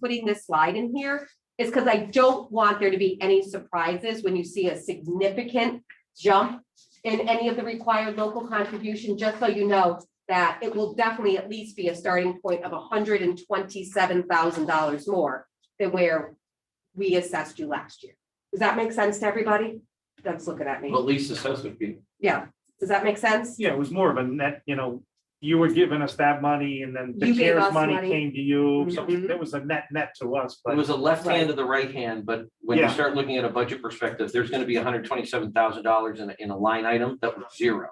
putting this slide in here is because I don't want there to be any surprises when you see a significant jump in any of the required local contribution, just so you know that it will definitely at least be a starting point of $127,000 more than where we assessed you last year. Does that make sense to everybody? That's looking at me. Well, at least assessment fee. Yeah. Does that make sense? Yeah, it was more of a net, you were giving us that money and then the You gave CARES us money money. came to you. So Mhm. it was a net to us, It but was a left hand Right. to the right hand, but when you Yeah. start looking at a budget perspective, there's going to be $127,000 in a line item that was zero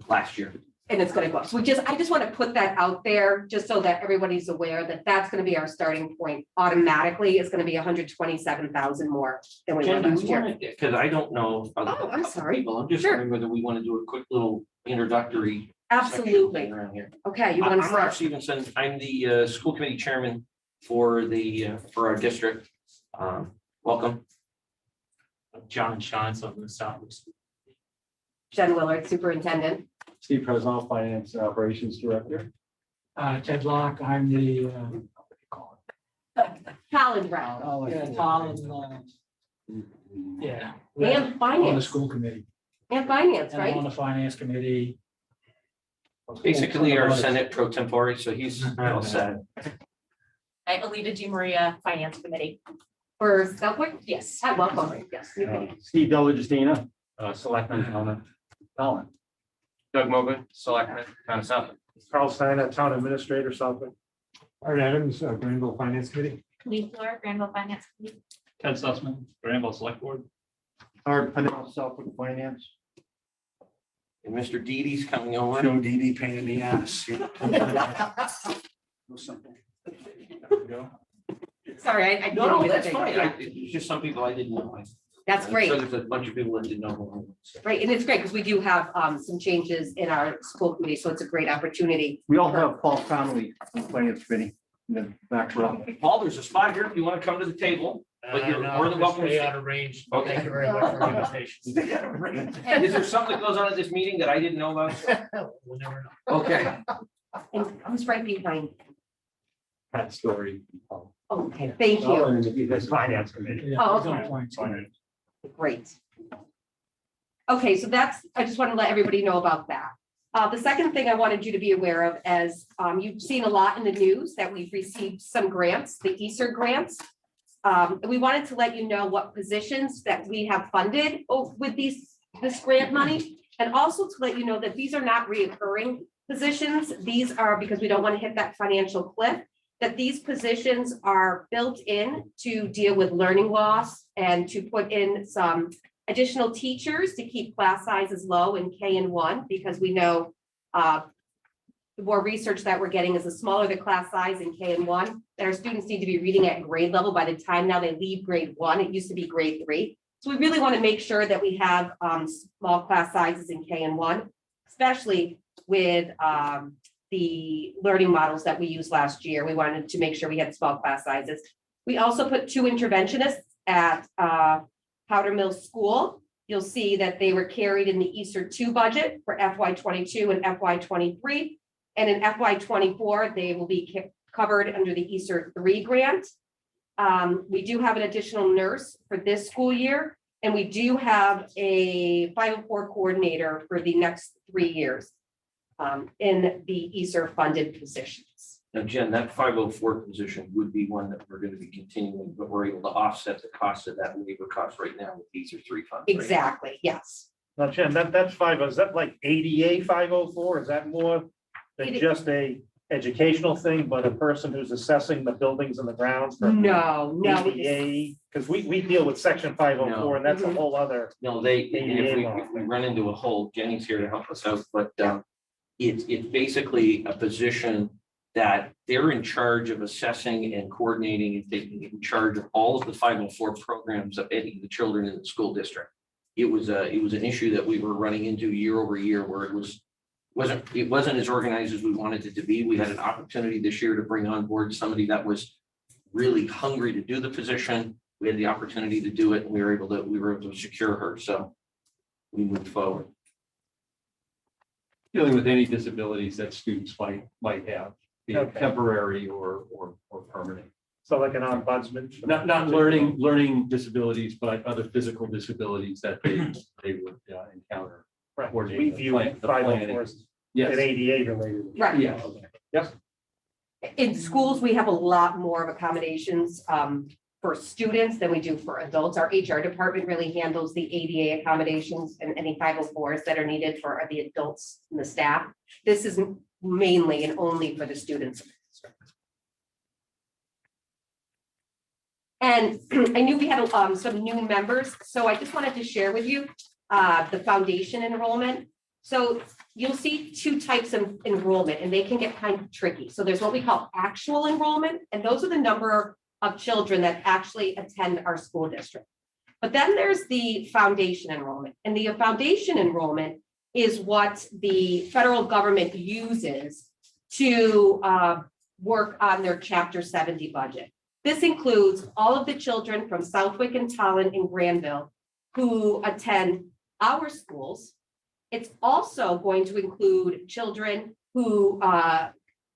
last year. And it's gonna go up. So I just want to put that out there, just so that everybody's aware that that's gonna be our starting point. Automatically, it's gonna be 127,000 more than we were Jen, do last we year. want to, because I don't know. Oh, I'm sorry. I'm just Sure. wondering whether we want to do a quick little introductory section Absolutely. thing around here. Okay, you I'm want to Ralph start? Stevenson. I'm the school committee chairman for for our district. Welcome. John Shines on the Southwest. Jen Willard, superintendent. Steve Presnell, Finance and Operations Director. Ted Locke, I'm the, Colin Brown. yeah. And On the finance. school committee, And finance, and I'm on right? the finance committee. Basically our Senate pro tempore, so he's all set. I'm Alita Di Maria, Finance Committee. For Southwick? Yes. Hi, welcome. Yes. you can. Steve Delagestina, Selectman, Colin. Doug Mogul, Selectman, Town of Southwick. Carl Steiner, Town Administrator, Southwick. Art Adams, Granville Finance Committee. Lee Fleur, Granville Finance Committee. Ted Sussman, Granville Select Board. Art Pennell, Southwick Finance. And Mr. Didi's coming over. Joe Didi, pain in the ass. Sorry, I. No, didn't that's get fine. that. It's just some people I didn't know. That's great. So there's a bunch of people that didn't know. who I was. Right, and it's great because we do have some changes in our school committee, so it's a great opportunity. We all have Paul Connolly, Finance Committee, in the back row. Paul, there's a spot here if you want to come to the table. But you're more than welcome to Stay stay. out of range. Okay. Thank you very much for the invitation. Is there something that goes on at this meeting that I didn't know about? We'll never know. Okay. And who's right behind? Pat Story. Okay, thank you. That's Finance Committee. Yeah, Oh, he's on okay. point. Great. Okay, so I just want to let everybody know about that. The second thing I wanted you to be aware of, as you've seen a lot in the news, that we've received some grants, the ESER grants. We wanted to let you know what positions that we have funded with this grant money, and also to let you know that these are not reoccurring positions. These are, because we don't want to hit that financial cliff, that these positions are built in to deal with learning loss and to put in some additional teachers to keep class sizes low in K and 1, because we know the more research that we're getting is the smaller the class size in K and 1, that our students need to be reading at grade level by the time now they leave grade 1. It used to be grade 3. So we really want to make sure that we have small class sizes in K and 1, especially with the learning models that we used last year. We wanted to make sure we had small class sizes. We also put 2 interventionists at Powder Mill School. You'll see that they were carried in the ESER 2 budget for FY22 and FY23. And in FY24, they will be covered under the ESER 3 grant. We do have an additional nurse for this school year, and we do have a 504 coordinator for the next 3 years in the ESER funded positions. Now, Jen, that 504 position would be one that we're going to be continuing, but we're able to offset the cost of that labor cost right now with these are 3 funds. Right? Exactly, yes. Now, Jen, that's is that like ADA 504? Is that more than just a educational thing, but a person who's assessing the buildings and the grounds? No. ADA, because we deal with section 504, and that's a whole other. No, if we run into a hole, Jenny's here to help us out, but it's basically a position that they're in charge of assessing and coordinating and taking in charge of all of the 504 programs of any of the children in the school district. It was an issue that we were running into year over year, where it wasn't as organized as we wanted it to be. We had an opportunity this year to bring on board somebody that was really hungry to do the position. We had the opportunity to do it, and we were able to secure her. So we moved forward. Dealing with any disabilities that students might have, be it Okay. temporary or permanent. So like an ombudsman. Not learning disabilities, but other physical disabilities that they would encounter. Right, coordinating we the view plan- the 504 as Yes. an ADA related. Right. Yeah. Yes. In schools, we have a lot more of accommodations for students than we do for adults. Our HR department really handles the ADA accommodations and any 504s that are needed for the adults and the staff. This is mainly and only for the students. And I knew we had some new members, so I just wanted to share with you the foundation enrollment. So you'll see two types of enrollment, and they can get kind of tricky. So there's what we call actual enrollment, and those are the number of children that actually attend our school district. But then there's the foundation enrollment, and the foundation enrollment is what the federal government uses to work on their Chapter 70 budget. This includes all of the children from Southwick and Tallinn and Granville who attend our schools. It's also going to include children who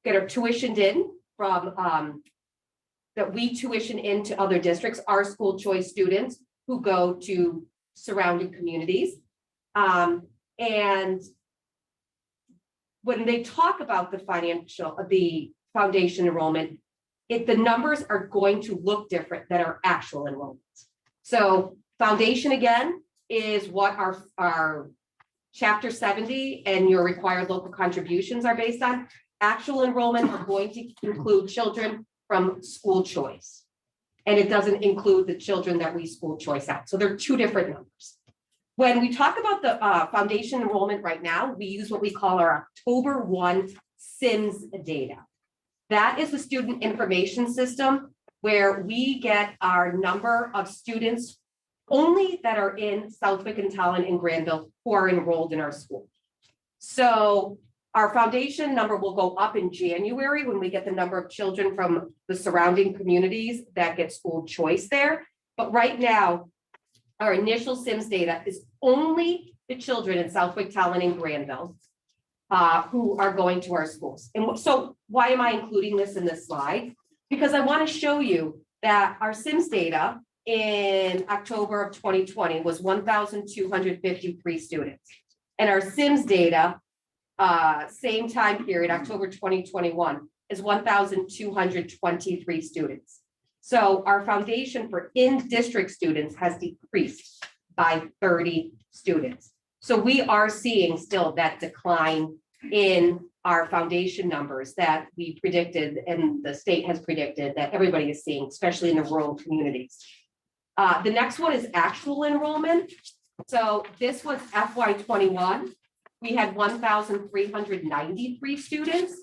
get are tuitioned in from that we tuition into other districts, our school choice students who go to surrounding communities. And when they talk about the foundation enrollment, the numbers are going to look different than our actual enrollments. So foundation again is what our Chapter 70 and your required local contributions are based on. Actual enrollment are going to include children from school choice. And it doesn't include the children that we school choice out. So they're two different numbers. When we talk about the foundation enrollment right now, we use what we call our October 1 SIMS data. That is the student information system where we get our number of students only that are in Southwick and Tallinn and Granville who are enrolled in our school. So our foundation number will go up in January when we get the number of children from the surrounding communities that get school choice there. But right now, our initial SIMS data is only the children in Southwick, Tallinn, and Granville who are going to our schools. And so why am I including this in this slide? Because I want to show you that our SIMS data in October of 2020 was 1,253 students. And our SIMS data, same time period, October 2021, is 1,223 students. So our foundation for in-district students has decreased by 30 students. So we are seeing still that decline in our foundation numbers that we predicted and the state has predicted that everybody is seeing, especially in the rural communities. The next one is actual enrollment. So this was FY21. We had 1,393 students.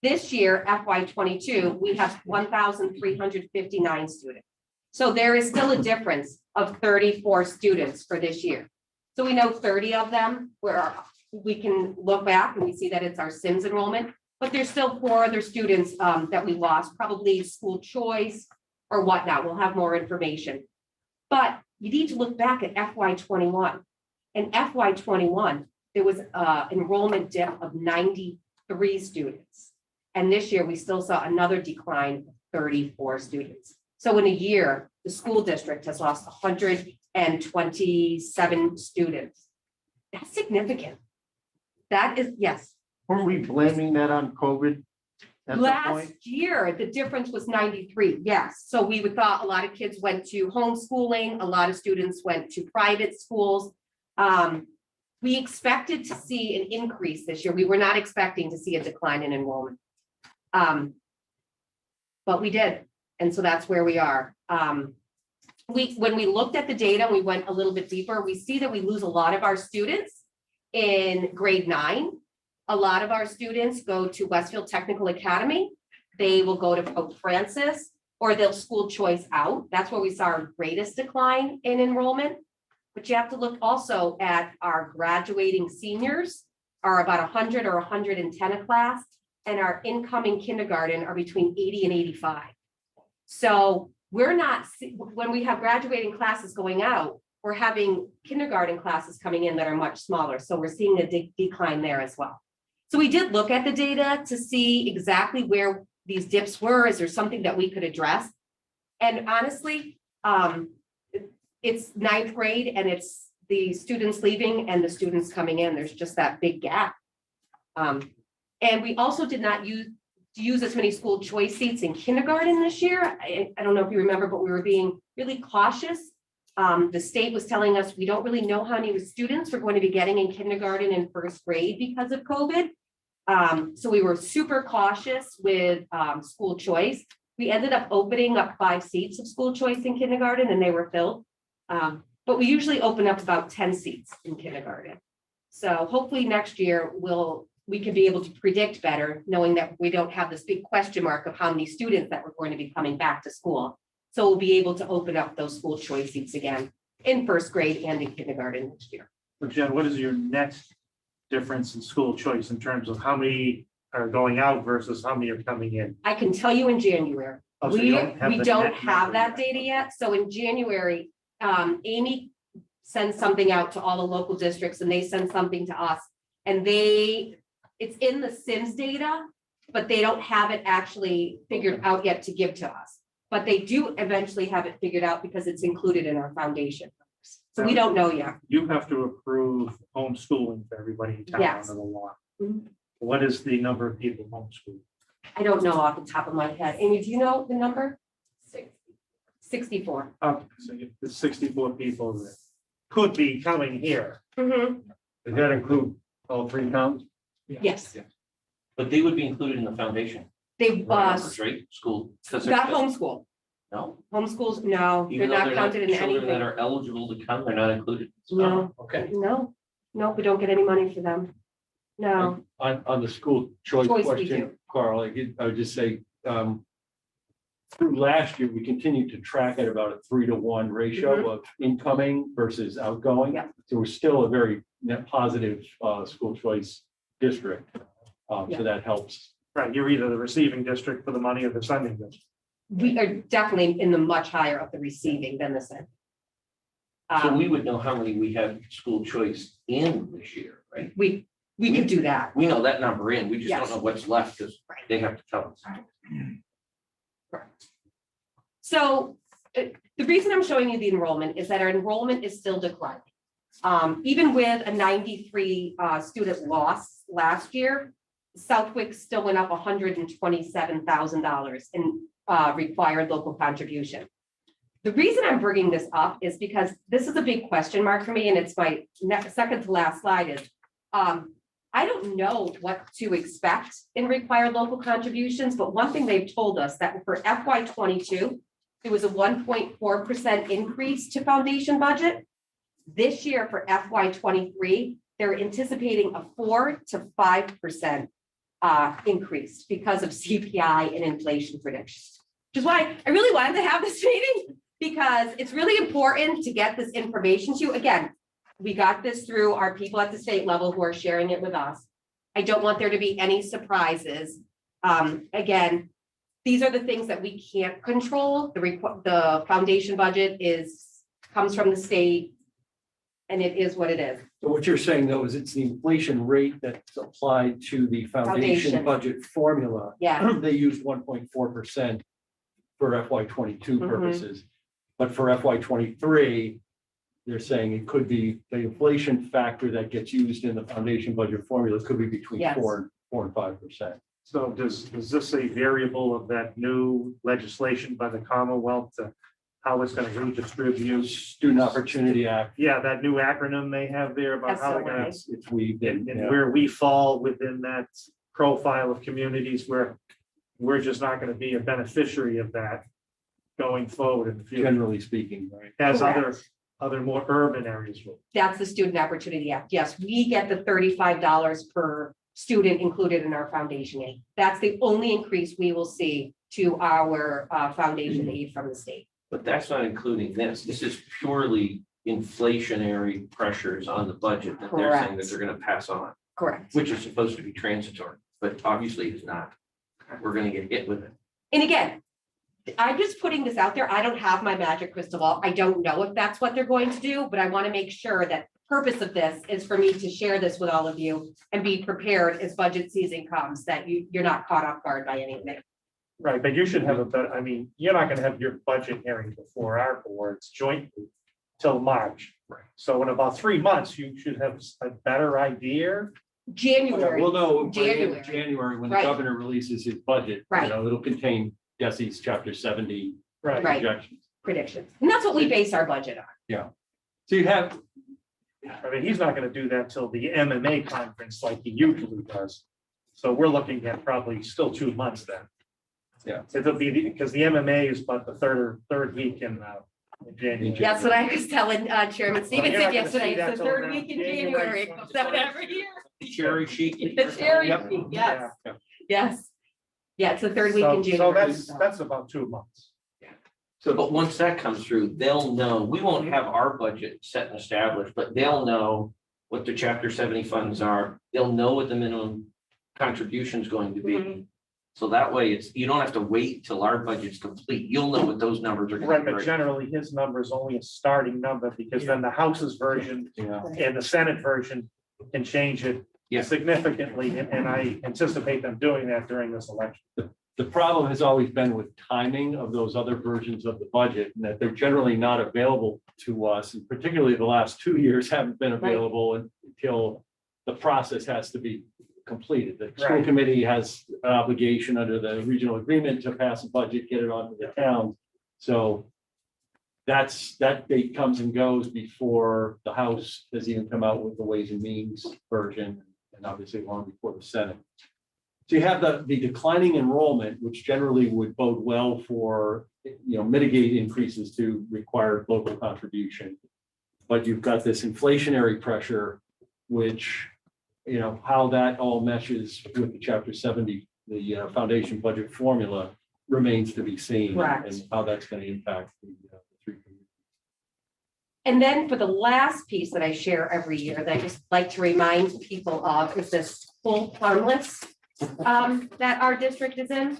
This year, FY22, we have 1,359 students. So there is still a difference of 34 students for this year. So we know 30 of them where we can look back and we see that it's our SIMS enrollment, but there's still 4 other students that we lost, probably school choice or whatnot. We'll have more information. But you need to look back at FY21. In FY21, there was an enrollment dip of 93 students. And this year, we still saw another decline of 34 students. So in a year, the school district has lost 127 students. That's significant. That is, yes. Weren't we blaming that on COVID at the point? Last year, the difference was 93, yes. So we would thought a lot of kids went to homeschooling, a lot of students went to private schools. We expected to see an increase this year. We were not expecting to see a decline in enrollment. But we did, and so that's where we are. When we looked at the data, we went a little bit deeper, we see that we lose a lot of our students in grade 9. A lot of our students go to Westfield Technical Academy. They will go to Pope Francis, or they'll school choice out. That's where we saw our greatest decline in enrollment. But you have to look also at our graduating seniors are about 100 or 110 a class, and our incoming kindergarten are between 80 and 85. So we're not, when we have graduating classes going out, we're having kindergarten classes coming in that are much smaller. So we're seeing a decline there as well. So we did look at the data to see exactly where these dips were. Is there something that we could address? And honestly, it's ninth grade and it's the students leaving and the students coming in. There's just that big gap. And we also did not use as many school choice seats in kindergarten this year. I don't know if you remember, but we were being really cautious. The state was telling us we don't really know how many students we're going to be getting in kindergarten and first grade because of COVID. So we were super cautious with school choice. We ended up opening up 5 seats of school choice in kindergarten and they were filled. But we usually open up about 10 seats in kindergarten. So hopefully next year we can be able to predict better, knowing that we don't have this big question mark of how many students that we're going to be coming back to school. So we'll be able to open up those school choice seats again in first grade and in kindergarten next year. So Jen, what is your net difference in school choice in terms of how many are going out versus how many are coming in? I can tell you in January. Oh, so We you don't have the don't net have number that yet. data yet. So in January, Amy sends something out to all the local districts and they send something to us. And it's in the Sims data, but they don't have it actually figured out yet to give to us. But they do eventually have it figured out because it's included in our foundation. So we don't know yet. You have to approve homeschooling for everybody in town Yes. under the law. Mhm. What is the number of people homeschooled? I don't know off the top of my head. Amy, do you know the number? 64. So there's 64 people that could be coming here. Mhm. Does that include all 3 towns? Yes, But they would be included in the foundation. they numbers, right? School. 'Cause got they're- homeschool. No, Homeschools, no, they're even though not counted in children that anything. are eligible to come, they're not included. No. Oh, okay. No, we don't get any money for them. No, On the school choice Choice we question, do. Carl, I would just say, through last year, we continued to track at about a 3-to-1 ratio of incoming versus outgoing. Yeah. So we're still a very net positive school choice district. Yeah. So that helps. Right, you're either the receiving district for the money or the sending district. we are definitely in the much higher of the receiving than the send. So we would know how many we have school choice in this year, right? We could do that. We know that number in, we just don't Yes. know what's left because Right. they have to tell us. Correct. So the reason I'm showing you the enrollment is that our enrollment is still declining. Even with a 93 student loss last year, Southwick still went up $127,000 in required local contribution. The reason I'm bringing this up is because this is a big question mark for me, and it's my second to last slide is, I don't know what to expect in required local contributions, but one thing they've told us that for FY22, there was a 1.4% increase to foundation budget. This year for FY23, they're anticipating a 4 to 5% increase because of CPI and inflation predictions. Which is why I really wanted to have this meeting, because it's really important to get this information to you. Again, we got this through our people at the state level who are sharing it with us. I don't want there to be any surprises. Again, these are the things that we can't control. The foundation budget comes from the state, and it is what it is. So what you're saying though is it's the inflation rate that's applied to the foundation Foundation. budget formula. Yeah, They used 1.4% for FY22 Mhm. purposes. But for FY23, they're saying it could be the inflation factor that gets used in the foundation budget formula could be between Yes. 4 and 5%. So is this a variable of that new legislation by the Commonwealth to how it's gonna redistribute? Student Opportunity Act, Yeah, that new acronym they have there about how they're gonna, it's weaved in. and yeah. where we fall within that profile of communities where we're just not gonna be a beneficiary of that going forward in the future, Generally speaking, right? as Correct. other more urban areas will. that's the Student Opportunity Act. Yes, we get the $35 per student included in our foundation aid. That's the only increase we will see to our foundation aid from the state. But that's not including this. This is purely inflationary pressures on the budget that they're saying that Correct. they're gonna pass on, Correct. which is supposed to be transitory, but obviously it's not. We're gonna get hit with it. And again, I'm just putting this out there. I don't have my magic crystal ball. I don't know if that's what they're going to do, but I want to make sure that the purpose of this is for me to share this with all of you and be prepared as budget season comes, that you're not caught off guard by anything. Right, but you should have a better, I mean, you're not gonna have your budget hearing before our boards jointly till March. Right. So in about 3 months, you should have a better idea. January. We'll know by the end of January. January when the Right. governor releases his budget. Right. You know, it'll contain Desi's chapter 70 Right. Right. projections. Predictions. And that's what we base our budget on. So you have, I mean, he's not gonna do that till the MMA conference like he usually does. So we're looking at probably still 2 months then. Yeah. It'll be, because the MMA is about the third week in January. That's what I was telling Chairman Stevenson you're not gonna yesterday. see that It's the till third around week in January January. It comes out every year. Cherry sheet. The cherry Yep. sheet, yes, Yeah. yes. Yeah, it's the third week in So January. that's about 2 months. So, but once that comes through, they'll know, we won't have our budget set and established, but they'll know what the chapter 70 funds are. They'll know what the minimum contribution is going to be. Mhm. So that way it's, you don't have to wait till our budget's complete. You'll know what those numbers are Right, gonna but be. generally his number is only a starting number because then the House's version yeah. and the Senate version can change it Yeah. significantly, and I anticipate them doing that during this election. The problem has always been with timing of those other versions of the budget, and that they're generally not available to us, and particularly the last 2 years haven't been available until the process has to be completed. The school Right. committee has an obligation under the regional agreement to pass a budget, get it onto the town. So that date comes and goes before the House has even come out with the Ways and Means version, and obviously long before the Senate. So you have the declining enrollment, which generally would bode well for, mitigate increases to required local contribution. But you've got this inflationary pressure, which, how that all meshes with the chapter 70, the foundation budget formula remains to be seen. Correct. And how that's going to impact the three communities. And then for the last piece that I share every year that I just like to remind people of is this full harmless that our district is in.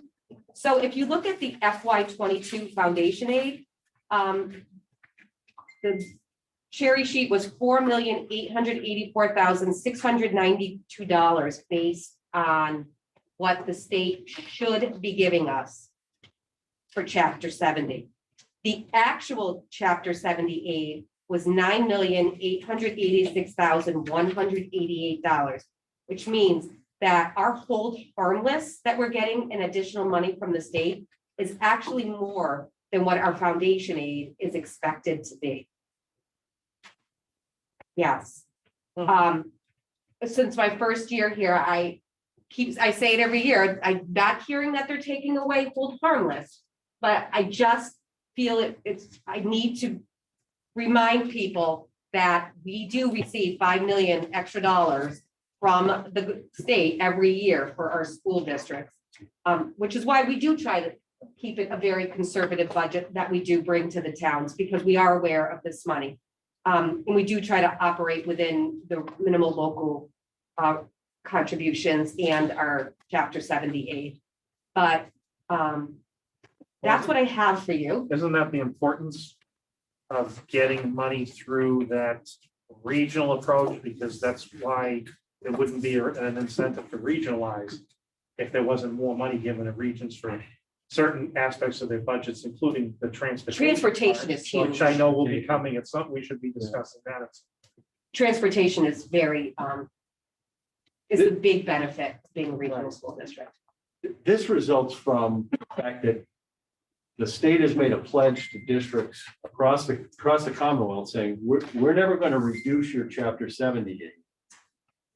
So if you look at the FY22 foundation aid, the cherry sheet was $4,884,692 based on what the state should be giving us for chapter 70. The actual chapter 70 aid was $9,886,188, which means that our hold harmless that we're getting in additional money from the state is actually more than what our foundation aid is expected to be. Yes. Since my first year here, I say it every year, I'm not hearing that they're taking away hold harmless, but I just feel I need to remind people that we do receive $5 million extra from the state every year for our school districts. Which is why we do try to keep it a very conservative budget that we do bring to the towns, because we are aware of this money. And we do try to operate within the minimal local contributions and our chapter 70 aid. But that's what I have for you. Isn't that the importance of getting money through that regional approach? Because that's why there wouldn't be an incentive to regionalize if there wasn't more money given to regions for certain aspects of their budgets, including the transportation. Transportation part, is huge. Which I know will be coming. It's something we should be discussing that. Transportation is very, is a big benefit to being a regional school district. This results from the fact that the state has made a pledge to districts across the Commonwealth saying, we're never going to reduce your chapter 70 aid.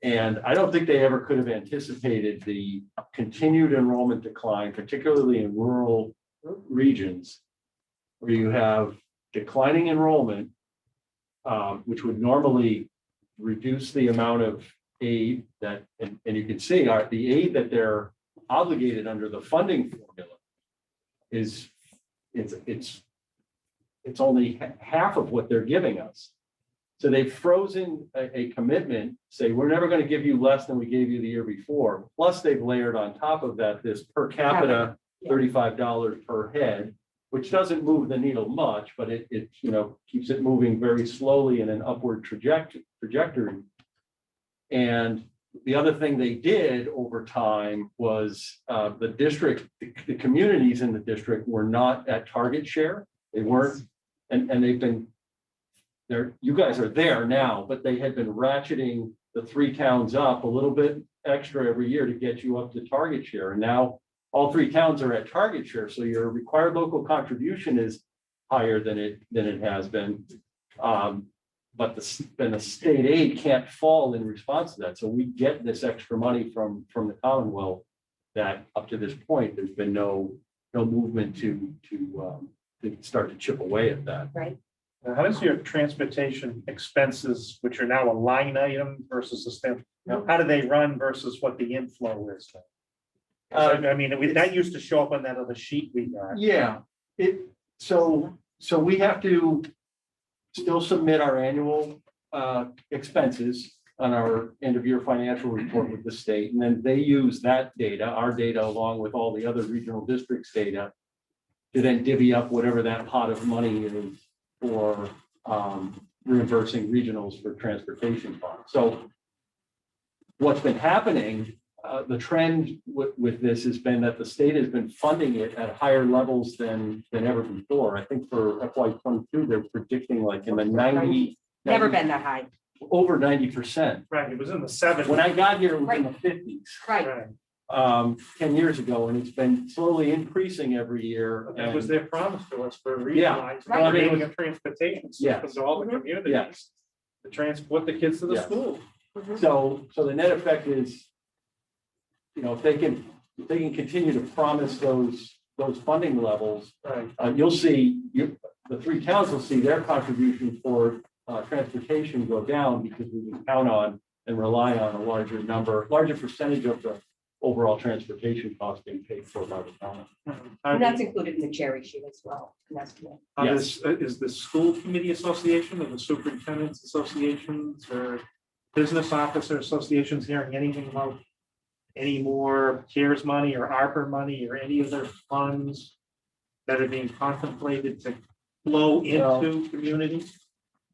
And I don't think they ever could have anticipated the continued enrollment decline, particularly in rural regions, where you have declining enrollment, which would normally reduce the amount of aid that, and you can see the aid that they're obligated under the funding formula is it's only half of what they're giving us. So they've frozen a commitment, say, we're never going to give you less than we gave you the year before. Plus they've layered on top of that, this per capita $35 per head, which doesn't move the needle much, but it keeps it moving very slowly in an upward trajectory. And the other thing they did over time was the district, the communities in the district were not at target share. They weren't, and they've been there. You guys are there now, but they had been ratcheting the 3 towns up a little bit extra every year to get you up to target share. And now all 3 towns are at target share. So your required local contribution is higher than it has been. But the state aid can't fall in response to that. So we get this extra money from the Commonwealth that up to this point, there's been no movement to start to chip away at that. Right. Now, how does your transportation expenses, which are now a line item versus a stamp, how do they run versus what the inflow is? I mean, that used to show up on that other sheet we got. Yeah, so we have to still submit our annual expenses on our end of year financial report with the state. And then they use that data, our data, along with all the other regional districts data to then divvy up whatever that pot of money is for reimbursing regionals for transportation costs. So what's been happening, the trend with this has been that the state has been funding it at higher levels than ever before. I think for FY22, they're predicting like in the 90. Never been that high. Over 90%. Right, it was in the 70s. When I got here, it was in the 50s. Right. 10 years ago, and it's been slowly increasing every year. That was their promise to us for Yeah. regionalized, Right. building a transportation system Yes. to all the communities. Yes. To transport the kids to the Yes. school. So the net effect is, if they can continue to promise those funding levels, Right. you'll see, the 3 towns will see their contribution for transportation go down because we can count on and rely on a larger percentage of the overall transportation cost being paid for by the town. And that's included in the cherry sheet as well. an estimate. Is the school committee association or the superintendent's associations or business officer associations hearing anything about any more CARES money or ARPA money or any of their funds that are being contemplated to flow into communities?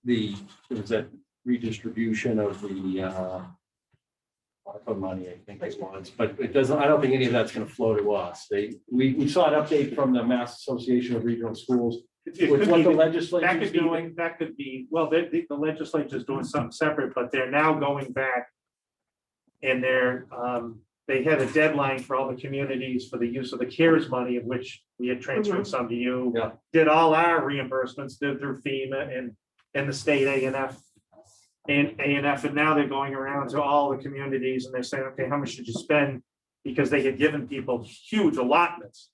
There was that redistribution of the ARPA money, I think it was, but it doesn't, I don't think any of that's going to flow to us. We saw an update from the Mass Association of Regional Schools with what the legislature is doing. That could be, well, the legislature is doing something separate, but they're now going back and they had a deadline for all the communities for the use of the CARES money, of which we had transferred some to you. Yeah. Did all our reimbursements, did through FEMA and the state A&F. And now they're going around to all the communities and they're saying, okay, how much did you spend? Because they had given people huge allotments.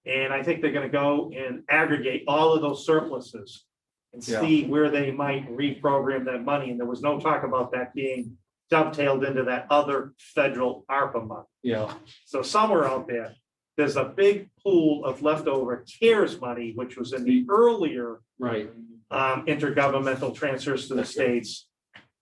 And I think they're gonna go and aggregate all of those surpluses and see where they might reprogram that money. And there was no talk about that being dovetailed into that other federal ARPA money. Yeah. So somewhere out there, there's a big pool of leftover CARES money, which was in the earlier Right. intergovernmental transfers to the states.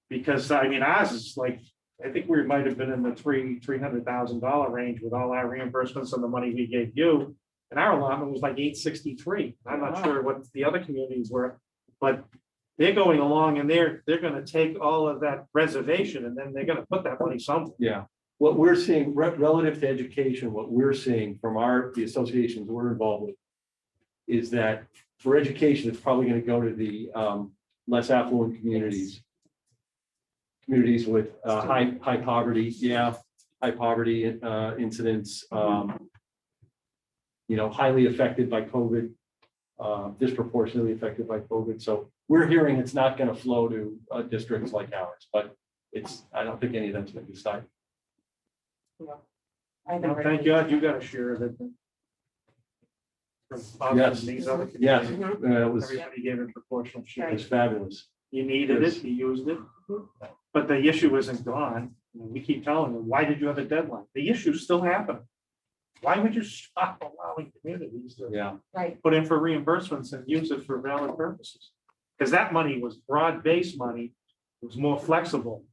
Because I mean, ours is like, I think we might have been in the $300,000 range with all our reimbursements and the money we gave you. And our allotment was like 863. I'm not sure what the other communities were, but they're going along and they're gonna take all of that reservation and then they're gonna put that money somewhere. Yeah. What we're seeing relative to education, what we're seeing from the associations we're involved with is that for education, it's probably going to go to the less affluent communities. Communities with high poverty, high poverty incidents, highly affected by COVID, disproportionately affected by COVID. So we're hearing it's not going to flow to districts like ours, but I don't think any of that's going to be decided. Well, thank God you got a share of it. From us Yes. and these other Yes, communities. it was Everybody gave a proportional share. fabulous. You needed it, you used it, but the issue isn't gone. We keep telling them, why did you have a deadline? The issue's still happening. Why would you stop allowing communities to Yeah. Right. put in for reimbursements and use it for valid purposes? Because that money was broad-based money, it was more flexible.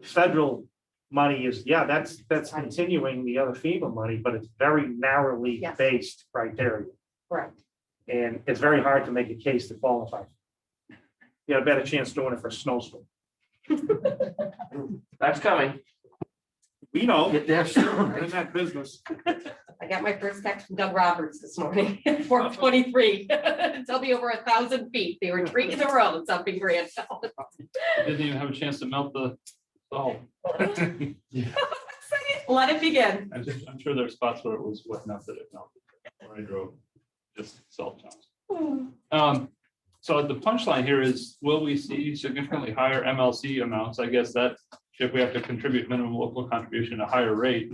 Federal money is, that's continuing the other FEMA money, but it's very narrowly Yes. based criteria. Correct. And it's very hard to make a case to qualify. You got a better chance doing it for a snowstorm. That's coming. We know, Get there soon. we're in that business. I got my first text from Doug Roberts this morning, 4:23. Tell me over 1,000 feet. They were treating the road, it's up in Grand. Didn't even have a chance to melt the salt. Let it begin. I'm sure there are spots where it was wet enough that it melted. When I drove, just salt chunks. So the punchline here is, will we see significantly higher MLC amounts? I guess that if we have to contribute minimum local contribution at a higher rate,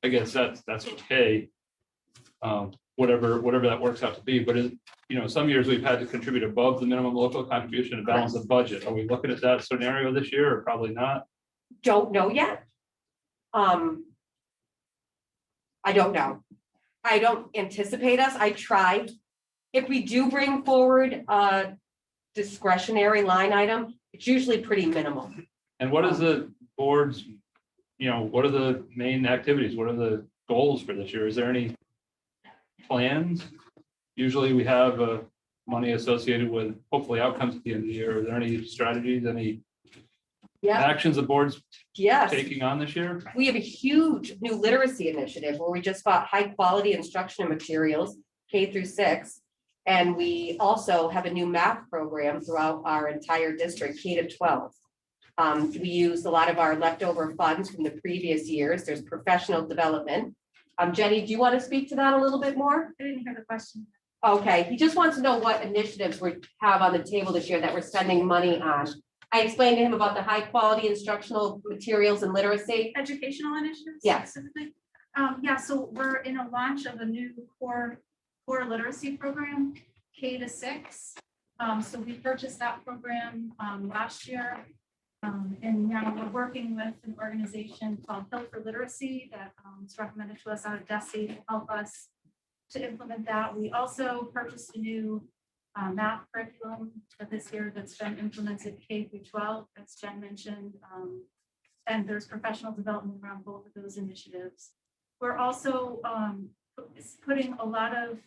I guess that's okay. Whatever that works out to be, but some years we've had to contribute above the minimum local contribution to balance the budget. Are we looking at that scenario this year or probably not? Don't know yet. I don't know. I don't anticipate us. I tried. If we do bring forward a discretionary line item, it's usually pretty minimal. And what is the board's, what are the main activities? What are the goals for this year? Is there any plans? Usually we have money associated with hopefully outcomes at the end of the year. Are there any strategies, any actions the board's Yes. taking on this year? We have a huge new literacy initiative where we just bought high quality instructional materials, K-6. And we also have a new math program throughout our entire district, K-12. We used a lot of our leftover funds from the previous years. There's professional development. Jenny, do you want to speak to that a little bit more? I didn't hear the question. Okay, he just wants to know what initiatives we have on the table this year that we're spending money on. I explained to him about the high quality instructional materials and literacy. Educational initiatives? Yes. Specifically? Yeah, so we're in a launch of a new core literacy program, K-6. So we purchased that program last year. And now we're working with an organization called Hill for Literacy that was recommended to us out of DESE to help us to implement that. We also purchased a new math curriculum for this year that's been implemented K-12, as Jen mentioned. And there's professional development around both of those initiatives. We're also putting a lot of,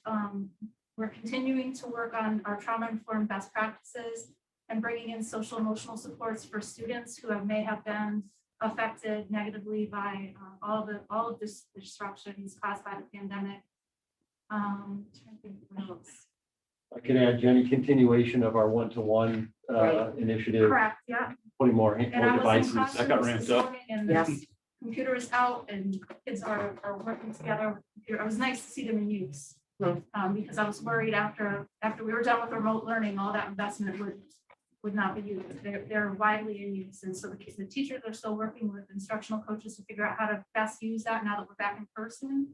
we're continuing to work on our trauma-informed best practices and bringing in social emotional supports for students who may have been affected negatively by all of this disruptions caused by the pandemic. Trying to think what else. I can add, Jenny, continuation of our one-to-one initiative, Correct, yeah. putting more And I was in devices. classrooms that got ramped this up. morning and Yes. the computer is out and kids are working together. It was nice to see them in use. Because I was worried after we were done with remote learning, all that investment would not be used. They're widely in use. And so the teachers are still working with instructional coaches to figure out how to best use that now that we're back in person.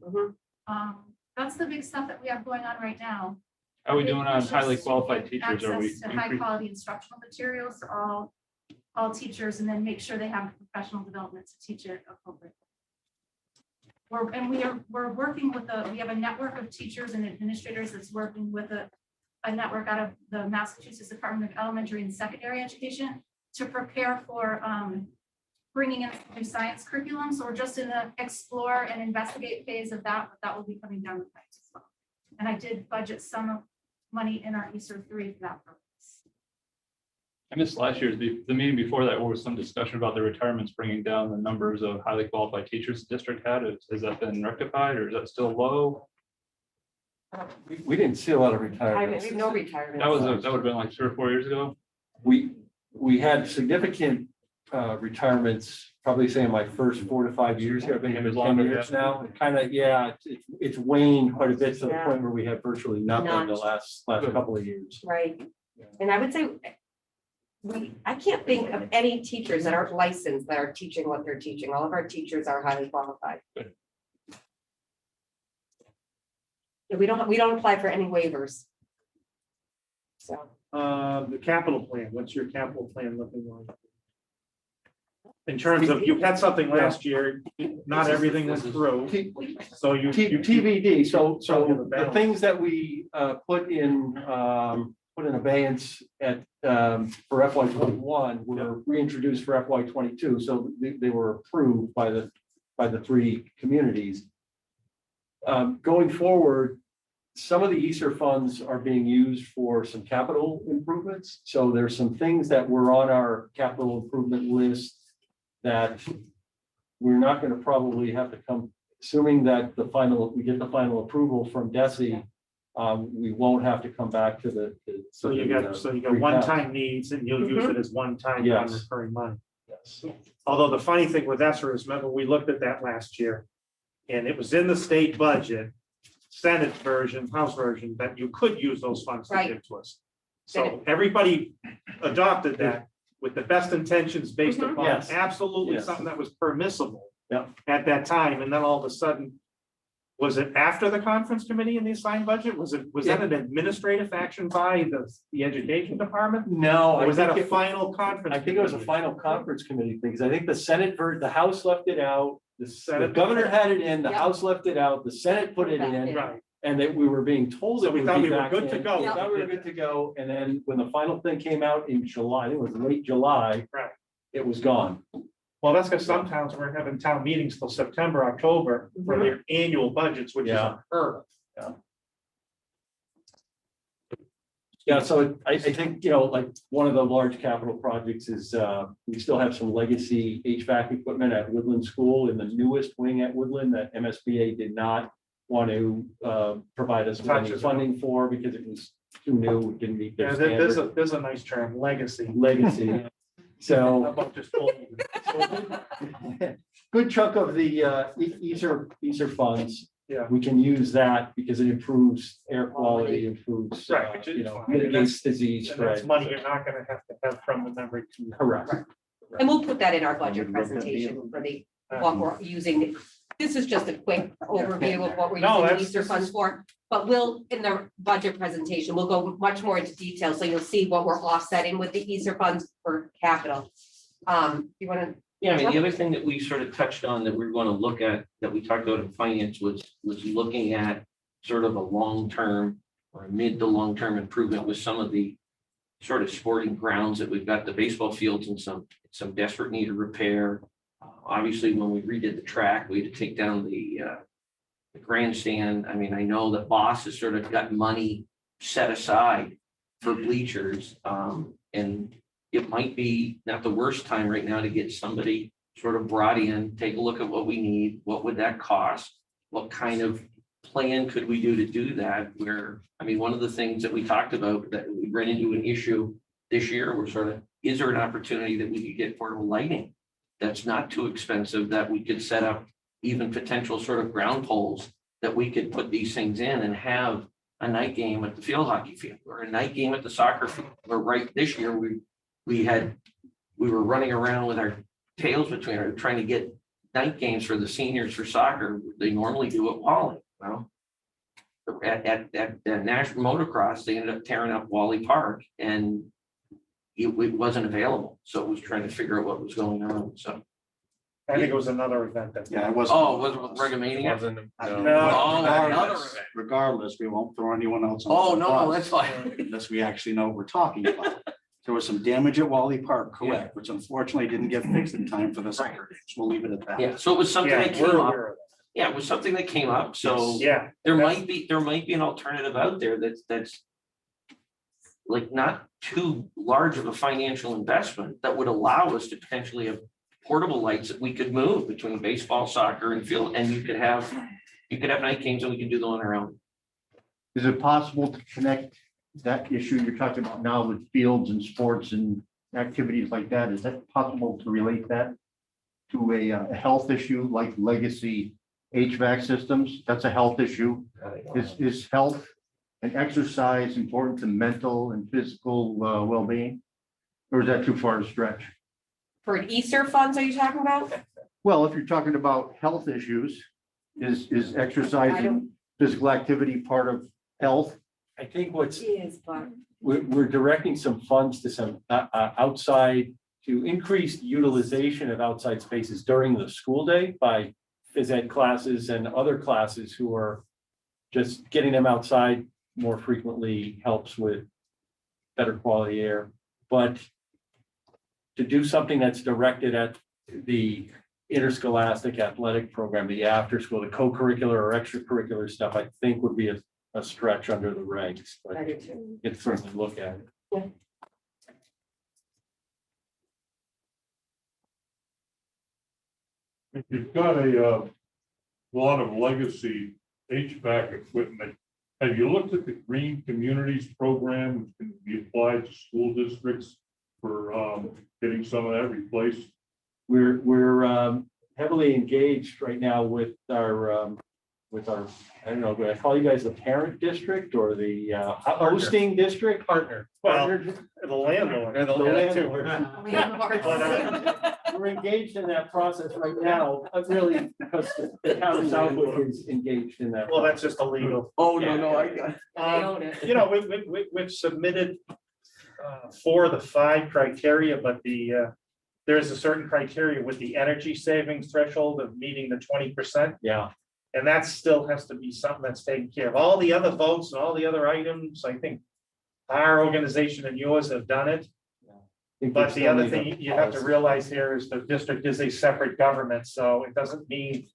That's the big stuff that we have going on right now. How are we doing on highly qualified teachers? Are we Access to high quality instructional materials for all teachers, and then make sure they have professional development to teach it appropriately. We're working with we have a network of teachers and administrators that's working with a network out of the Massachusetts Department of Elementary and Secondary Education to prepare for bringing in new science curriculum. So we're just in the explore and investigate phase of that, but that will be coming down the pipe as well. And I did budget some money in our ESER 3 for that purpose. I missed last year's, the meeting before that, where was some discussion about the retirements bringing down the numbers of highly qualified teachers the district had. Has that been rectified or is that still low? We didn't see a lot of I retirements. mean, no retirement. That would have been like 3 or 4 years ago. We had significant retirements, probably say in my first 4 to 5 years here. I've been here It was 10 longer, years yeah. now. Kind of, it's waned quite a bit to the Yeah. point where we had virtually nothing None. the last couple of years. Right. And I would say, I can't think of any teachers that aren't licensed that are teaching what they're teaching. All of our teachers are highly qualified. Good. Yeah, we don't apply for any waivers. So, The capital plan, what's your capital plan looking like? In terms of, you had something last year, not everything went through, so you. TBD, so Talking the about- things that we put in abeyance at for FY21 were reintroduced for FY22, so they were approved by the 3 communities. Going forward, some of the ESER funds are being used for some capital improvements. So there's some things that were on our capital improvement list that we're not gonna probably have to come, assuming that we get the final approval from DESI. We won't have to come back to the. So you got one-time needs and you'll use it as one-time Yes. non-recurring money. Yes. Although the funny thing with ESSER is, remember, we looked at that last year. And it was in the state budget, Senate version, House version, that you could use those funds to Right. give to us. So everybody adopted that with the best intentions based upon Yes. absolutely Yes. something that was permissible. Yeah. At that time, and then all of a sudden, was it after the conference committee in the assigned budget? Was that an administrative action by the education department? No, Or was I that think a final conference? I think it was a committee? final conference committee thing, because I think the Senate, the House left it out, the Senate- governor had it in, the Yeah. House left it out, the Senate put it in, Right, and that we were being told So that we we thought would we be were back good to in. go. We thought we were good to go, and then when the final thing came out in July, I think it was late July. Right. It was gone. well, that's because some towns weren't having town meetings till September, October for their annual budgets, which is Yeah. unheard of. Yeah, so I think, like, one of the large capital projects is, we still have some legacy HVAC equipment at Woodland School in the newest wing at Woodland that MSBA did not want to provide us with any Touch it. funding for because it was too new, it didn't meet Yeah, their there's standard there's a nice term, legacy. legacy. How So about just old? good chunk of the ESER funds. Yeah. We can use that because it improves air quality, improves, Right, which is fine. mitigates disease And that's spread. money you're not gonna have to have from the memory. Correct. And we'll put that in our budget presentation for what we're using. This is just a quick overview of what we're No, using the that's- Easter funds for. But we'll, in the budget presentation, we'll go much more into detail, so you'll see what we're offsetting with the Easter funds for capital. You wanna, Yeah, I mean, the other thing that we sort of touched on that we were going to look at, that we talked about in finance was looking at sort of a long-term or mid to long-term improvement with some of the sort of sporting grounds that we've got, the baseball fields and some desperate need of repair. Obviously, when we redid the track, we had to take down the grandstand. I mean, I know that Boss has sort of got money set aside for bleachers. And it might be not the worst time right now to get somebody sort of brought in, take a look at what we need, what would that cost? What kind of plan could we do to do that? Where, I mean, one of the things that we talked about that we ran into an issue this year, we're sort of, is there an opportunity that we could get portable lighting? That's not too expensive, that we could set up even potential sort of ground poles that we could put these things in and have a night game at the field hockey field or a night game at the soccer field. Or right this year, we were running around with our tails between our, trying to get night games for the seniors for soccer. They normally do at Wally. Well, at National Motocross, they ended up tearing up Wally Park and it wasn't available. So it was trying to figure out what was going on. So, I think it was another event that. Yeah, it wasn't. oh, was it Regamania? No. Another event. Regardless, we won't throw anyone else. Oh, under the no, bus that's fine. Unless we actually know what we're talking about. There was some damage at Wally Park, Yeah. correct, which unfortunately didn't get fixed in time for the soccer games. We'll leave it at that. Yeah, so it was something Yeah, that came we're up. aware of Yeah, it was something that came up. So that. Yeah. there might be an alternative out there that's like not too large of a financial investment that would allow us to potentially have portable lights that we could move between baseball, soccer and field, and you could have night games and we can do them on our own. Is it possible to connect that issue you're talking about now with fields and sports and activities like that? Is that possible to relate that to a health issue like legacy HVAC systems? That's a health issue. Is health and exercise important to mental and physical well-being? Or is that too far to stretch? for Easter funds, are you talking about? Well, if you're talking about health issues, is exercise I and don't- physical activity part of health? I think what's, Is, but. we're directing some funds to some outside, to increase utilization of outside spaces during the school day by phys ed classes and other classes who are just getting them outside more frequently helps with better quality air. But to do something that's directed at the interscholastic athletic program, the after school, the co-curricular or extracurricular stuff, I think would be a stretch under the regs, but I do too. it's certainly look at it. if you've got a lot of legacy HVAC equipment, have you looked at the Green Communities program, which can be applied to school districts for getting some of that replaced? We're heavily engaged right now with our, I don't know, do I call you guys the parent district or the hosting district? Partner. Partner. The landlord. The landlord. Landlords. We're engaged in that process right now, really, because the town of Southwick is engaged in that. Well, that's just illegal. Oh, no, I got. They own it. You know, we've submitted 4 of the 5 criteria, but there's a certain criteria with the energy savings threshold of meeting the 20%. Yeah. And that still has to be something that's taken care of. All the other votes and all the other items, I think our organization and yours have done it. But the other thing you have to realize here is the district is a separate government, so it doesn't mean,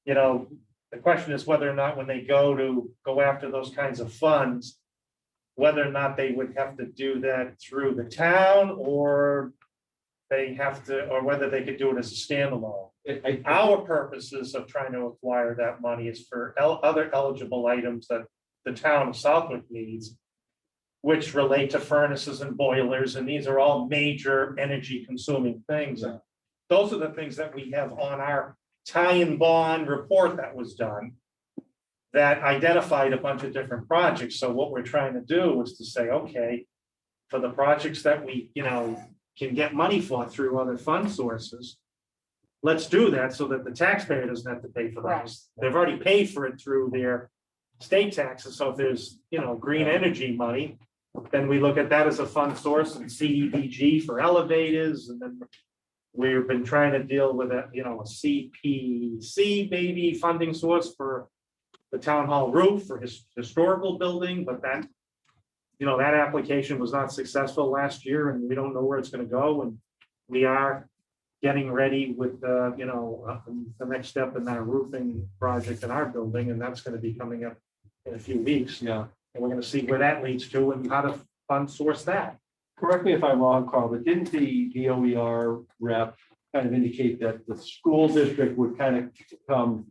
you know, the question is whether or not when they go after those kinds of funds, whether or not they would have to do that through the town or they have to, or whether they could do it as a standalone. Our purposes of trying to acquire that money is for other eligible items that the town of Southwick needs, which relate to furnaces and boilers, and these are all major energy consuming things. And those are the things that we have on our tie-in bond report that was done that identified a bunch of different projects. So what we're trying to do is to say, okay, for the projects that we, you know, can get money for through other fund sources, let's do that so that the taxpayer doesn't have to pay for those. They've already paid for it through their state taxes. So if there's, you know, green energy money, then we look at that as a fund source and CDBG for elevators. And then we've been trying to deal with a, you know, a CPC maybe funding source for the town hall roof for his historical building, but that, you know, that application was not successful last year and we don't know where it's going to go. And we are getting ready with the, you know, the next step in that roofing project in our building, and that's going to be coming up in a few weeks. Yeah. And we're going to see where that leads to and how to fund source that. Correct me if I'm wrong, Carl, but didn't the DOER rep kind of indicate that the school district would kind of come,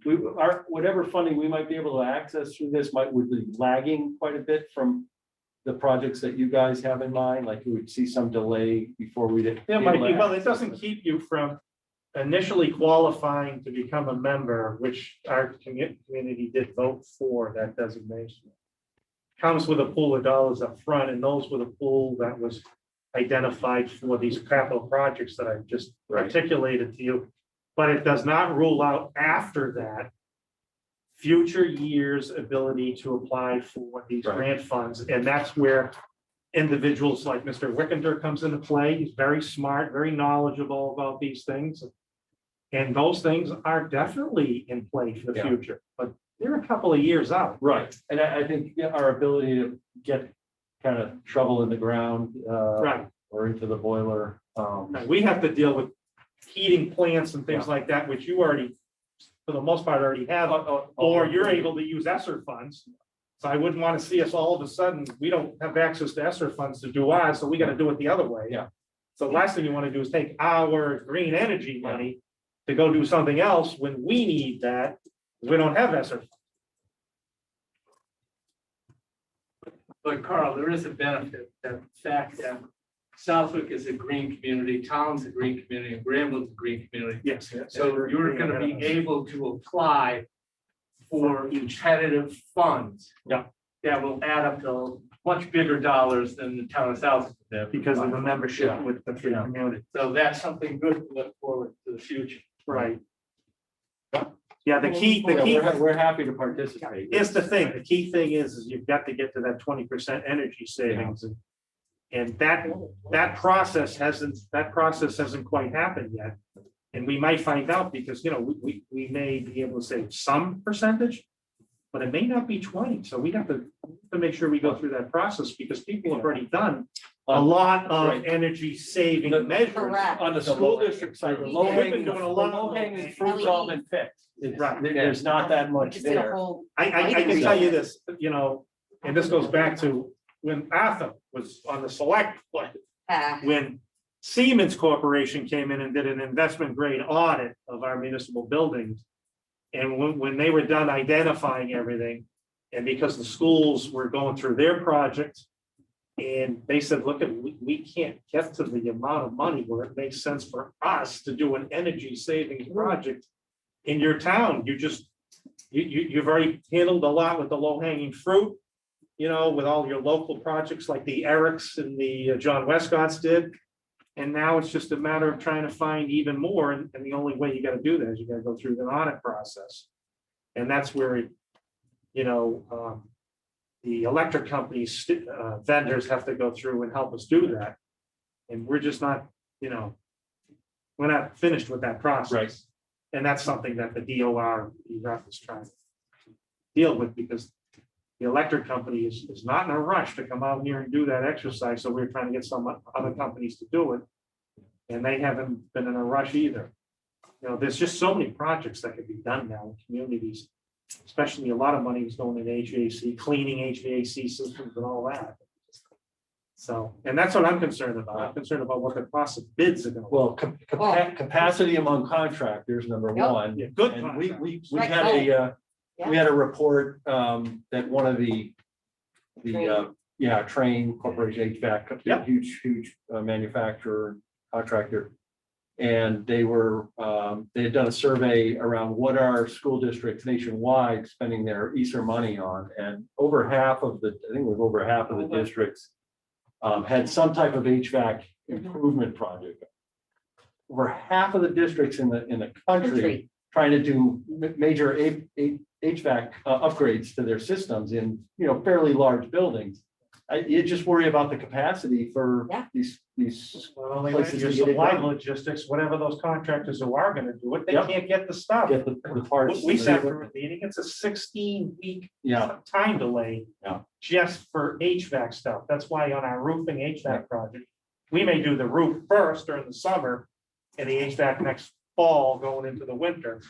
whatever funding we might be able to access through this would be lagging quite a bit from the projects that you guys have in mind, like we would see some delay before we did. It might be, well, it doesn't keep you from initially qualifying to become a member, which our community did vote for that designation. Comes with a pool of dollars up front, and those were the pool that was identified for these capital projects that I've just articulated to you. But it does not rule out after that future years' ability to apply for these grant funds. And that's where individuals like Mr. Wickander comes into play. He's very smart, very knowledgeable about these things. And those things are definitely in play for the future, but they're a couple of years out. Right. And I think our ability to get kind of shovel in the ground or into the boiler. We have to deal with heating plants and things like that, which you already, for the most part, already have, or you're able to use ESSER funds. So I wouldn't want to see us all of a sudden, we don't have access to ESSER funds to do ours, so we got to do it the other way. Yeah. So the last thing you want to do is take our green energy money to go do something else when we need that. We don't have ESSER. But Carl, there is a benefit, that fact that Southwick is a green community, Town's a green community, and Granville's a green community. Yes. So you're gonna be able to apply for competitive funds. Yeah. That will add up to much bigger dollars than the town of Southwick. Because of the membership with the free community. So that's something good to look forward to the future. Right. Yeah, the key, We're happy to participate. is the thing, the key thing is you've got to get to that 20% energy savings. And that process hasn't quite happened yet. And we might find out because, you know, we may be able to save some percentage, but it may not be 20. So we have to make sure we go through that process because people have already done a lot of energy saving measures. Correct. On the school district side, the low We've been hanging, doing a lot of fruit's all been picked. Right. There's not that much Just did a there. whole. I can tell you this, you know, and this goes back to when Arthur was on the select, board, when Siemens Corporation came in and did an investment grade audit of our municipal buildings. And when they were done identifying everything, and because the schools were going through their project, and they said, look, we can't get to the amount of money where it makes sense for us to do an energy savings project in your town. You've already handled a lot with the low hanging fruit, with all your local projects like the Erics and the John Westcott's did. And now it's just a matter of trying to find even more. And the only way you got to do that is you got to go through the audit process. And that's where, the electric companies, vendors have to go through and help us do that. And we're just not, we're not finished with that process. Right. And that's something that the DOR is trying to deal with, because the electric company is not in a rush to come out here and do that exercise. So we're trying to get some other companies to do it. And they haven't been in a rush either. There's just so many projects that can be done now in communities, especially a lot of money is going in HVAC, cleaning HVAC systems and all that. So, and that's what I'm concerned about. I'm concerned about what the cost of bids are going to. Well, capacity among contractors, number Yep. one. Yeah, good And contract. we Right. had we had a report that one of the Train Corporation HVAC, Yep. huge manufacturer, contractor. And they had done a survey around what are school districts nationwide spending their Easter money on, and over half of the districts had some type of HVAC improvement project. Over half of the districts in the country trying to do major HVAC upgrades to their systems in, fairly large buildings. You just worry about the capacity for these. Well, they places your to get it supply done. logistics, whatever those contractors who are gonna do it, they Yep. can't get the stuff. Get the parts. We sat through a meeting, it's a 16-week Yeah. time delay. Yeah. Just for HVAC stuff. That's why on our roofing HVAC project, we may do the roof first during the summer and the HVAC next fall going into the winter,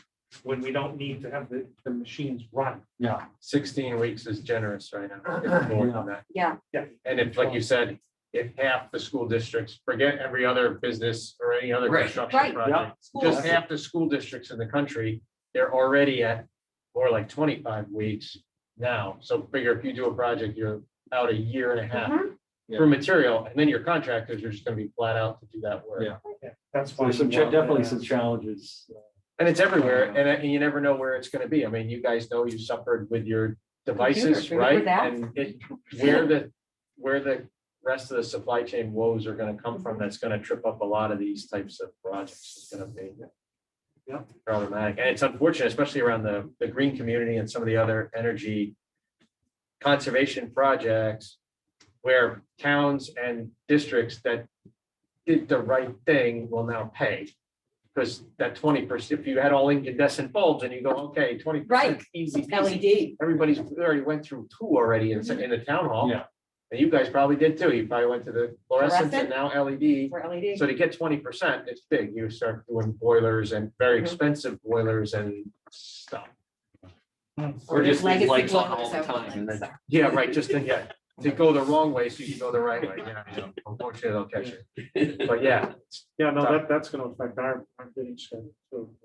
when we don't need to have the machines run. Yeah. 16 weeks is generous right now. It's more than that. Yeah. And if, like you said, if half the school districts, forget every other business or any other Right. construction Right. project, just half the school districts in the country, they're already at more like 25 weeks now. So figure if you do a project, you're out a year and a half Mhm. for material, and then your contractors are just gonna be flat out to do that work. Yeah. Yeah, that's So why. there's definitely some challenges. And it's everywhere, and you never know where it's gonna be. I mean, you guys know you suffered with your devices, Computers, remember right? that? And where the rest of the supply chain woes are gonna come from, that's gonna trip up a lot of these types of projects. It's gonna be problematic, and it's unfortunate, especially around the green community and some of the other energy conservation projects, where towns and districts that did the right thing will now pay. Because that 20%, if you had all incandescent bulbs and you go, okay, 20%, Right. easy peasy. LED. Everybody's already went through two already in the town hall. Yeah. And you guys probably did too. You probably went to the fluorescent and Fluorescent. now LED. For LED. So to get 20%, it's big. You start doing boilers and very expensive boilers and stuff. Or just leave Legacy lights on boilers all the out time and there, then. so. Yeah, right, just to go the wrong way so you can go the right way. Yeah, unfortunately, they'll catch you. But yeah, Yeah, no, that's gonna affect our bidding schedule too.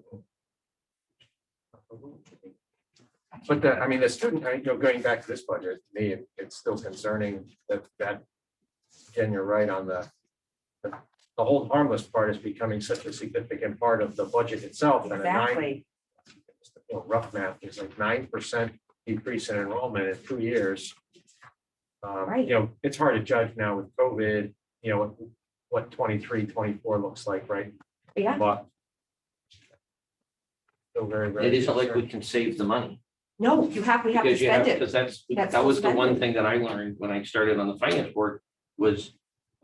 but the student, going back to this budget, to me, it's still concerning that, again, you're right on the whole harmless part is becoming such a significant part of the budget itself. And a Exactly. rough math is like 9% decrease in enrollment in 2 years. Right. It's hard to judge now with COVID, what 23, 24 looks like, right? Yeah. But still very, very. It isn't like we concerning. can save the money. No, we have to Because you have, spend it. because That's that was the spend one it. thing that I learned when I started on the finance board was,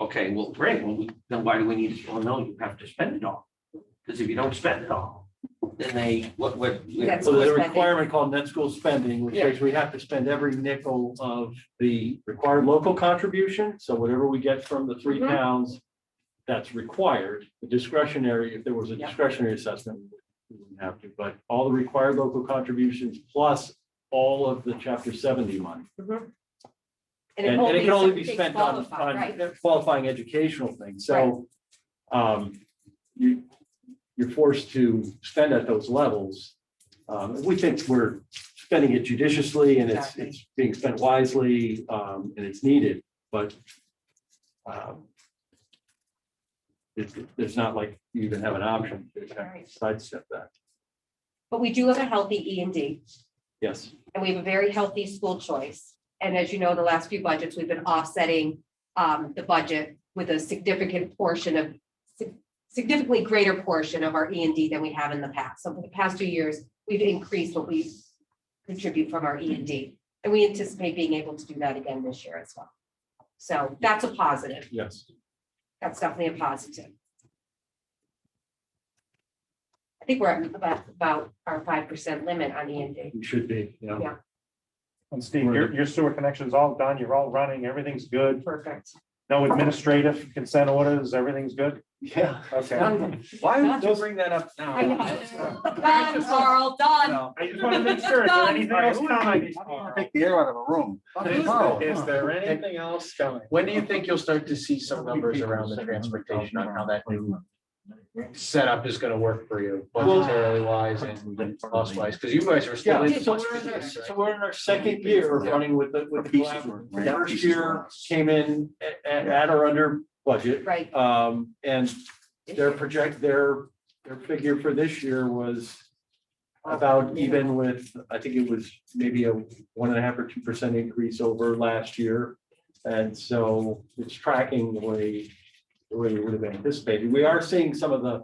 okay, well, great, then why do we need to, well, no, you have to spend it all. Because if you don't spend it all, then That's So there's a spending. requirement called net school spending, which says we have to spend every nickel of the required local contribution. So whatever we get from the three Mhm. towns, that's required. The discretionary, if there was a Yeah. discretionary assessment, we wouldn't have to, but all the required local contributions plus all of the chapter 70 money. Mhm. And it can only be takes spent on qualified, right. qualifying educational things. Right. So you're forced to spend at those levels. We think we're spending it judiciously and it's being spent wisely, and it's needed, but it's not like you even have an option to kind of sidestep that. But we do have a healthy E&D, Yes. and we have a very healthy school choice. And as you know, the last few budgets, we've been offsetting the budget with a significant portion of, significantly greater portion of our E&D than we have in the past. So for the past 2 years, we've increased what we contribute from our E&D. And we anticipate being able to do that again this year as well. So that's a positive. Yes. That's definitely a positive. I think we're at about our 5% limit on E&D. You should be, Yeah. And Steve, your sewer connection's all done, you're all running, everything's good, Perfect. no administrative consent orders, everything's good? Yeah. Okay. Why would you bring that up now? I know. Done, Carl, done. I just want to make sure, is there anything else coming? Take the air out of a room. Is there anything else coming? When do you think you'll start to see some numbers around the transportation on how that new setup is gonna work for you, budgetarily wise and cost wise? Because you guys are still in. So we're in our second year of running with the collaborative. The first year came in at or under budget. Right. And their figure for this year was about even with, I think it was maybe a 1.5 or 2% increase over last year. And so it's tracking the way we would have anticipated. We are seeing some of the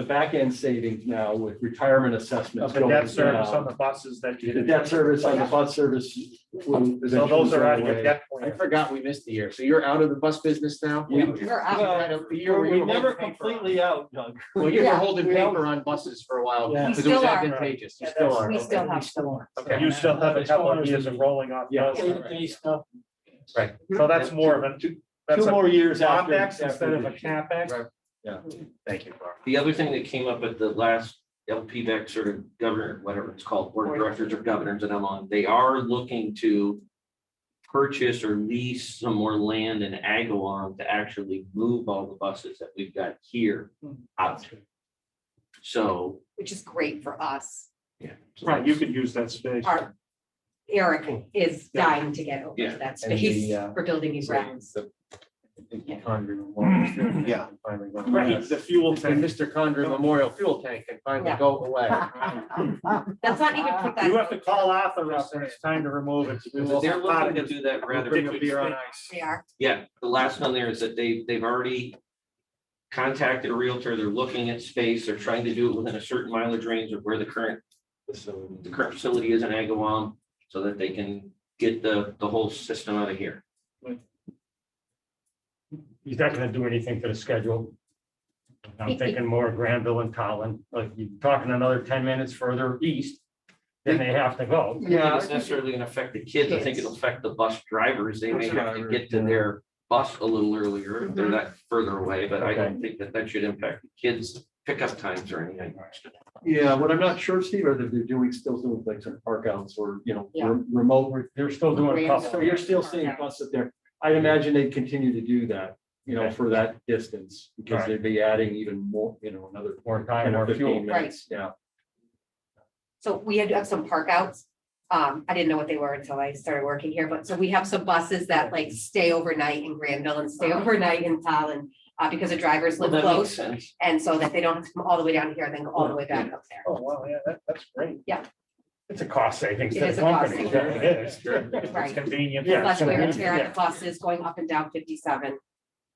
back end savings now with retirement assessments. The debt going service down. on the buses that you The did. debt service on the bus service. So those are out of your debt I plan. forgot we missed the year. So you're out of the bus business now? Yeah. We're out. You had a year where you We're were never holding paper. completely out, Doug. Well, you were Yeah. holding paper on buses for a while Yeah. because We it was still are. advantageous. You still are. We still Okay. have some more. Okay. You still have a couple of years of rolling off. Yeah. those. Right. So that's more of a, that's Two a more years after. OpEx instead of a after- CapEx. Right. Yeah. Thank you, Carl. The other thing that came up at the last LPVEC sort of governor, whatever it's called, board of directors or governors that I'm on, they are looking to purchase or lease some more land in Agawam to actually move all the buses that we've got here out. So, Which is great for us. yeah. so Right, you that's- could use that space. Our Eric is dying to get over Yeah. to that And the, space for building these routes. Yeah. Finally go. Right, the fuel The tank. Mr. Condren Memorial Fuel Tank can finally Yeah. go away. Let's not even put that. You have to call Arthur up when it's time to remove it. They're looking to do that rather Bring a quickly. beer on ice. They are. Yeah, the last one there is that they've already contacted a realtor. They're looking at space. They're trying to do it within a certain mileage range of where the current facility is in Agawam, so that they can get the whole system out of here. He's not gonna do anything to the schedule. I'm thinking more Granville and Collin, like you're talking another 10 minutes further east, then they have to go. I don't think it's necessarily gonna affect the kids. I think it'll affect the bus drivers. They may have to get to their bus a little earlier if they're that further away, but I don't think that should impact the kids' pickup times or anything. Yeah, what I'm not sure, Steve, are that they're still doing things in park outs or, Yeah. remote. They're still doing a So couple. you're still seeing buses there. I'd imagine they'd continue to do that, for that distance, because Right. they'd be adding even more, another More time, 10 or more 15 fuel. minutes. Yeah. So we had to have some park outs. I didn't know what they were until I started working here, but so we have some buses that like stay overnight in Granville and stay overnight in Tallinn. Because the drivers live Well, that makes close, sense. and so that they don't have to come all the way down here and then go all the way back up there. Oh, wow, yeah, that's great. It's a cost savings It to is the a cost company. savings. It is. It's Right. convenient. Yeah. Less wear and tear on Yeah. the buses going up and down 57.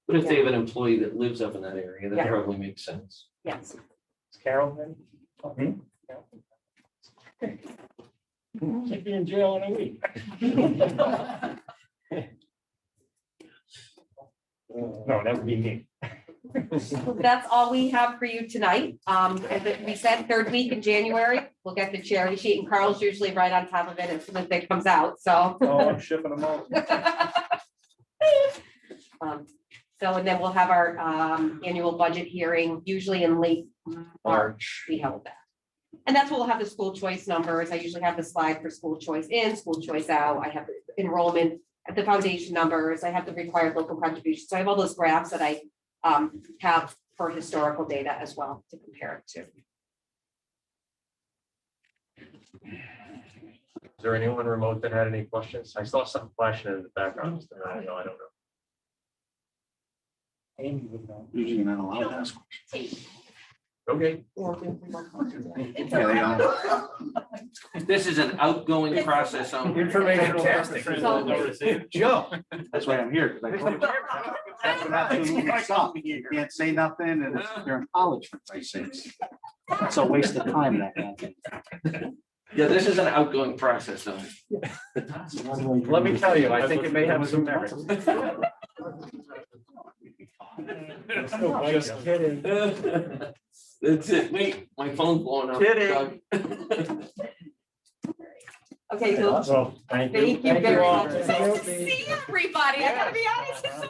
But if they have an employee that lives up in that area, that Yeah. probably makes sense. Yes. Is Carol then? Should be in jail in a week. No, that would be me. So that's all we have for you tonight. As we said, third week in January, we'll get the charity sheet, and Carl's usually right on top of it as soon as it comes out, so. Oh, I'm shipping them out. So, and then we'll have our annual budget hearing, usually in late March, we held that. And that's what we'll have the school choice numbers. I usually have the slide for school choice in, school choice out. I have the enrollment at the foundation numbers. I have the required local contributions. So I have all those graphs that I have for historical data as well to compare it to. Is there anyone remote that had any questions? I saw something flashing in the background. just a minute ago. I don't know. Amy would know. Usually you're not allowed to ask. Okay. This is an outgoing process only. Information. Joe, that's why I'm here. 'Cause I told you. That's what happens when you stop. You can't say nothing and you're in college for Christ's sakes. It's a waste of time, that kind of thing. Yeah, this is an outgoing process only. Let me tell you, I think it may have some merit. Just kidding. That's it. Wait, my phone's blowing up. Kidding. Doug. Okay, so So, thank you. thank you very all. much. It's nice to see everybody. I gotta be honest, it's so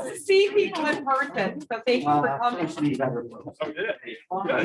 nice to see people in person. So thank you for coming. First meeting I ever-